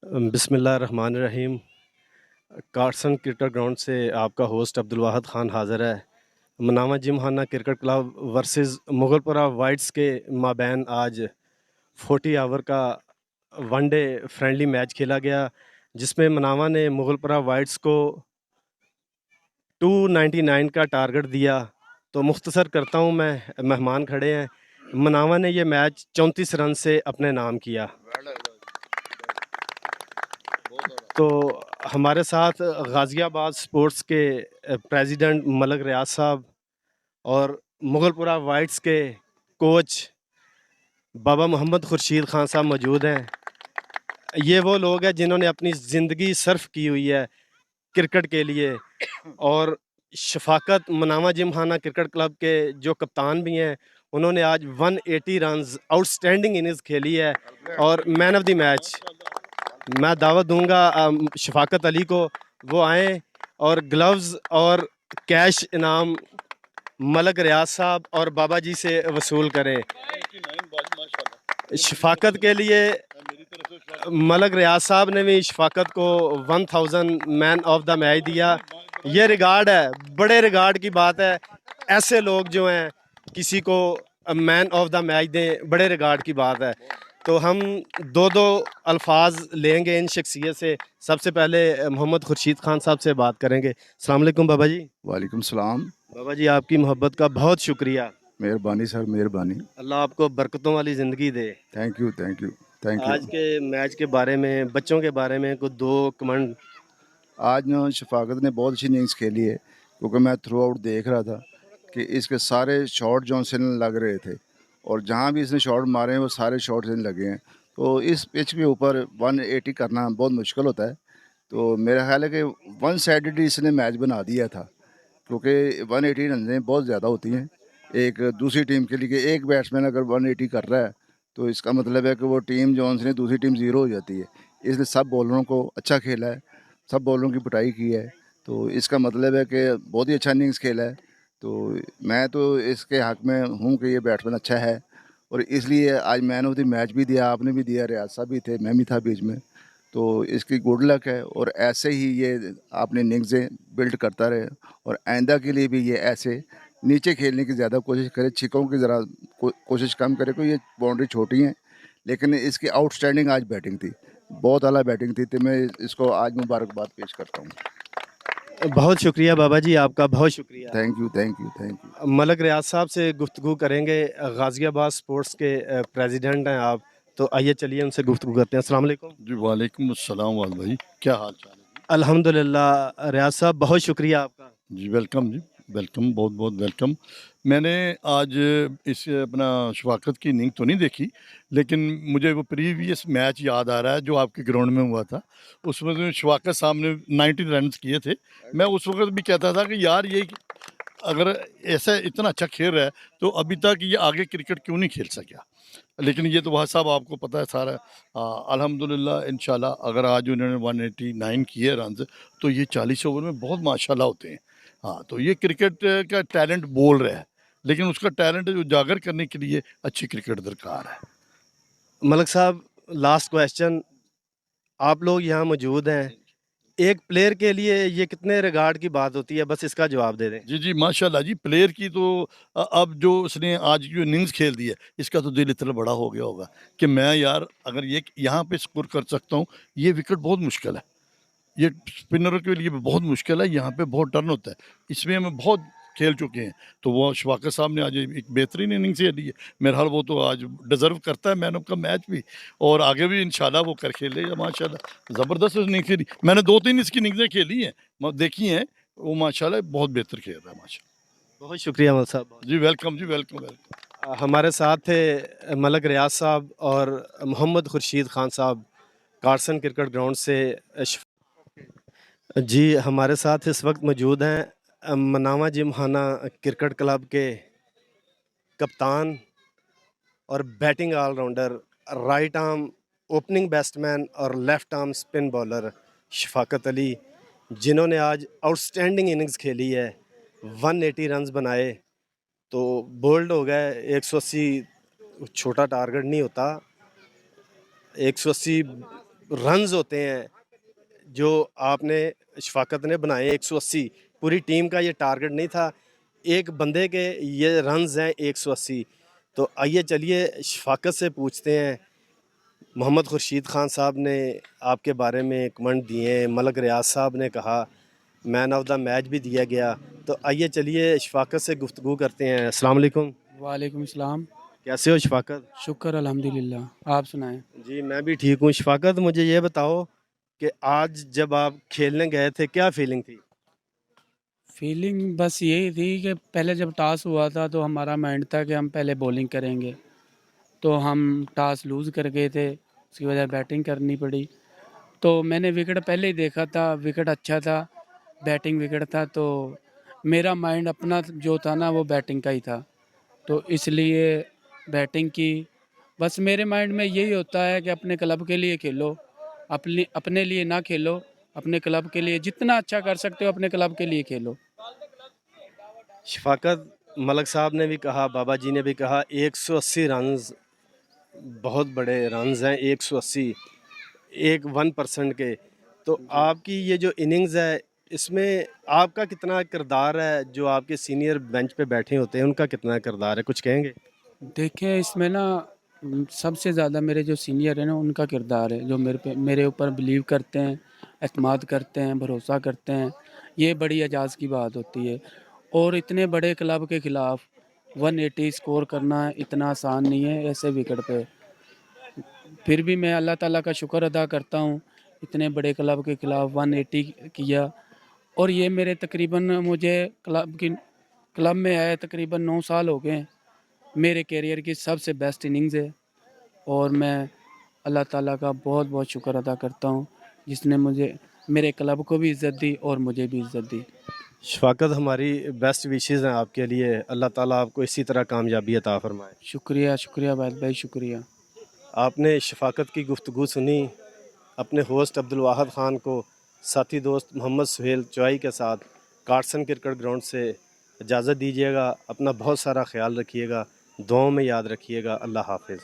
बिस्मिल्लाहिर्रहमानिर्रहीम। Carson cricket ground से आपका होस्ट अब्दुल वाहद ख़ान हाज़िर है। Manama Gymkhana Cricket Club versus Mughalpura Whites के माबैन आज 40 ओवर का वनडे फ्रेंडली मैच खेला गया, जिसमें मनामा ने मुगलपुरा वाइट्स को 299 का टारगेट दिया। तो मुख्तसर करता हूँ मैं, मेहमान खड़े हैं। मनामा ने ये मैच 34 रन से अपने नाम किया। तो हमारे साथ गाज़ियाबाद स्पोर्ट्स के प्रेसिडेंट मलक रियाज साहब और मुगलपुरा वाइट्स के कोच बाबा मोहम्मद खुर्शीद ख़ान साहब मौजूद हैं। ये वो लोग हैं जिन्होंने अपनी ज़िंदगी सर्फ की हुई है क्रिकेट के लिए। और Shafqat Manama Gymkhana Cricket club के जो कप्तान भी हैं, उन्होंने आज 180 रन्स आउटस्टैंडिंग इनिंग्स खेली है। और मैन ऑफ द मैच मैं दावत दूंगा शफाकत अली को, वो आए और ग्लव्स और कैश इनाम मलक रियाज साहब और बाबा जी से वसूल करें। शफाकत के लिए मलक रियाज साहब ने भी शफाकत को 1000 मैन ऑफ द मैच दिया। ये रिगार्ड है, बड़े रिगार्ड की बात है। ऐसे लोग जो हैं किसी को मैन ऑफ द मैच दें, बड़े रिगार्ड की बात है। तो हम दो दो अल्फाज लेंगे इन शख्सियत से। सबसे पहले मोहम्मद खुर्शीद खान साहब से बात करेंगे। अस्सलाम वालेकुम बाबा जी। वालेकुम सलाम। बाबा जी, आपकी मोहब्बत का बहुत शुक्रिया। मेहरबानी सर, मेहरबानी। अल्लाह आपको बरकतों वाली ज़िंदगी दे। Thank you, thank you, thank you. आज के मैच के बारे में, बच्चों के बारे में कुछ दो कमेंट। आज ना शफाकत ने बहुत अच्छी इनिंग्स खेली है, क्योंकि मैं थ्रू आउट देख रहा था कि इसके सारे शॉट जॉनसन लग रहे थे, और जहाँ भी इसने शॉट मारे हैं वो सारे शॉट इन लगे हैं। तो इस पिच के ऊपर 180 करना बहुत मुश्किल होता है। तो मेरा ख्याल है कि वन साइडेड इसने मैच बना दिया था, क्योंकि 180 रन बहुत ज़्यादा होती हैं एक दूसरी टीम के लिए। कि एक बैट्समैन अगर 180 कर रहा है तो इसका मतलब है कि वो टीम जो उनसे दूसरी टीम ज़ीरो हो जाती है। इसलिए सब बॉलरों को अच्छा खेला है, सब बॉलरों की पिटाई की है। तो इसका मतलब है कि बहुत ही अच्छा इनिंग्स खेला है। तो मैं तो इसके हक़ में हूँ कि ये बैट्समैन अच्छा है, और इसलिए आज मैन ऑफ द मैच भी दिया, आपने भी दिया, रियाज साहब भी थे, मैं भी था बीच में। तो इसकी गुड लक है, और ऐसे ही ये अपने इनिंग्सें बिल्ड करता रहे, और आइंदा के लिए भी ये ऐसे नीचे खेलने की ज़्यादा कोशिश करे, छिकों की ज़रा कोशिश कम करे, क्योंकि ये बाउंड्री छोटी हैं। लेकिन इसकी आउटस्टैंडिंग आज बैटिंग थी, बहुत आला बैटिंग थी। तो मैं इसको आज मुबारकबाद पेश करता हूँ। बहुत शुक्रिया बाबा जी, आपका बहुत शुक्रिया। Thank you, thank you, thank you. Malak Riyaz साहब से गुफ्तगू करेंगे। गाज़ियाबाद स्पोर्ट्स के प्रेसिडेंट हैं आप, तो आइए चलिए उनसे गुफ्तगू करते हैं। अस्सलाम वालेकुम। जी वालेकुम अस्सलाम वाल भाई, क्या हाल चाल है? अल्हम्दुलिल्लाह रियाज साहब, बहुत शुक्रिया आपका। जी वेलकम, जी वेलकम, बहुत बहुत वेलकम। मैंने आज इस अपना शफाकत की इनिंग तो नहीं देखी, लेकिन मुझे वो प्रीवियस मैच याद आ रहा है जो आपके ग्राउंड में हुआ था। उसमें जो शफाकत साहब ने 90 रन किए थे। मैं उस वक्त भी कहता था कि यार ये अगर ऐसा इतना अच्छा खेल रहा है तो अभी तक ये आगे क्रिकेट क्यों नहीं खेल सका। लेकिन ये तो वह साहब आपको पता है सारा। अल्हम्दुलिल्लाह इंशाल्लाह अगर आज उन्होंने 189 किए रन, तो ये 40 ओवर में बहुत माशाल्लाह होते हैं। हाँ, तो ये क्रिकेट का टैलेंट बोल रहा है, लेकिन उसका टैलेंट उजागर करने के लिए अच्छी क्रिकेट दरकार है। मलक साहब, लास्ट क्वेश्चन। आप लोग यहाँ मौजूद हैं, एक प्लेयर के लिए ये कितने रिगार्ड की बात होती है, बस इसका जवाब दे दें। जी जी माशाल्लाह जी, प्लेयर की तो अब जो उसने आज जो इनिंग्स खेल दी है, इसका तो दिल इतना बड़ा हो गया होगा कि मैं यार अगर ये यहाँ पे स्कोर कर सकता हूँ। ये विकेट बहुत मुश्किल है, ये स्पिनर के लिए भी बहुत मुश्किल है, यहाँ पे बहुत टर्न होता है, इसमें हम बहुत खेल चुके हैं। तो वो शफाकत साहब ने आज एक बेहतरीन इनिंग्स खेली है। मेरा हाल वो तो आज डिज़र्व करता है मैन ऑफ का मैच भी, और आगे भी इंशाल्लाह वो कर खेलेगा माशाल्लाह। ज़बरदस्त इनिंग्स खेली, मैंने 2-3 इसकी इनिंग्सें खेली हैं, देखी हैं। वो माशाल्लाह बहुत बेहतर खेल रहा है माशाल्लाह। बहुत शुक्रिया मलक साहब। जी वेलकम, जी वेलकम, वेलकम। हमारे साथ थे मलक रियाज साहब और मोहम्मद खुर्शीद खान साहब, कार्सन क्रिकेट ग्राउंड से। जी हमारे साथ इस वक्त मौजूद हैं मनामा जिमखाना क्रिकेट क्लब के कप्तान और batting allrounder, right arm opening batsman और left arm spin bowler Shafaqat Ali, जिन्होंने आज आउटस्टैंडिंग इनिंग्स खेली है। 180 रन्स बनाए, तो बोल्ड हो गए। 180 छोटा टारगेट नहीं होता। 180 रन्स होते हैं जो आपने शफाकत ने बनाए 180, पूरी टीम का ये टारगेट नहीं था, एक बंदे के ये रन्स हैं 180। तो आइए चलिए शफाकत से पूछते हैं। मोहम्मद खुर्शीद खान साहब ने आपके बारे में कमेंट दिए हैं, मलक रियाज साहब ने कहा मैन ऑफ द मैच भी दिया गया। तो आइए चलिए शफाकत से गुफ्तगू करते हैं। अस्सलाम वालेकुम। वालेकुम सलाम। कैसे हो शफाकत? शुक्र अल्हम्दुलिल्लाह, आप सुनाएं। जी मैं भी ठीक हूँ। शफाकत मुझे ये बताओ कि आज जब आप खेलने गए थे क्या फीलिंग थी? फीलिंग बस यही थी कि पहले जब टॉस हुआ था तो हमारा माइंड था कि हम पहले बॉलिंग करेंगे, तो हम टॉस लूज़ कर गए थे, उसकी वजह बैटिंग करनी पड़ी। तो मैंने विकेट पहले ही देखा था, विकेट अच्छा था, बैटिंग विकेट था, तो मेरा माइंड अपना जो था ना वो बैटिंग का ही था, तो इसलिए बैटिंग की। बस मेरे माइंड में यही होता है कि अपने क्लब के लिए खेलो, अपने लिए ना खेलो, अपने क्लब के लिए जितना अच्छा कर सकते हो अपने क्लब के लिए खेलो। शफाकत, मलक साहब ने भी कहा, बाबा जी ने भी कहा 180 रन्स बहुत बड़े रन्स हैं, 180 एक 1% के। तो आपकी ये जो इनिंग्स है इसमें आपका कितना किरदार है? जो आपके सीनियर बेंच पे बैठे होते हैं उनका कितना किरदार है, कुछ कहेंगे? देखें इसमें ना सबसे ज़्यादा मेरे जो सीनियर हैं ना उनका किरदार है, जो मेरे ऊपर बिलीव करते हैं, एतमाद करते हैं, भरोसा करते हैं। ये बड़ी एजाज़ की बात होती है, और इतने बड़े क्लब के ख़िलाफ़ 180 स्कोर करना इतना आसान नहीं है ऐसे विकेट पे। फिर भी मैं अल्लाह ताला का शुक्र अदा करता हूँ, इतने बड़े क्लब के ख़िलाफ़ 180 किया। और ये मेरे तकरीबन मुझे क्लब में आए तकरीबन 9 साल हो गए हैं। मेरे करियर की सबसे बेस्ट इनिंग्स है, और मैं अल्लाह ताला का बहुत बहुत शुक्र अदा करता हूँ जिसने मुझे मेरे क्लब को भी इज़्ज़त दी और मुझे भी इज़्ज़त दी। शफाकत, हमारी बेस्ट विशेज़ हैं आपके लिए। अल्लाह ताला आपको इसी तरह कामयाबी अता फरमाए। शुक्रिया शुक्रिया बैद भाई, शुक्रिया। आपने शफाकत की गुफ्तगू सुनी। अपने होस्ट अब्दुल वाहद ख़ान को साथी दोस्त मोहम्मद सुहेल चौई के साथ कार्सन क्रिकेट ग्राउंड से इजाज़त दीजिएगा। अपना बहुत सारा ख्याल रखिएगा, दुआओं में याद रखिएगा। अल्लाह हाफ़िज़।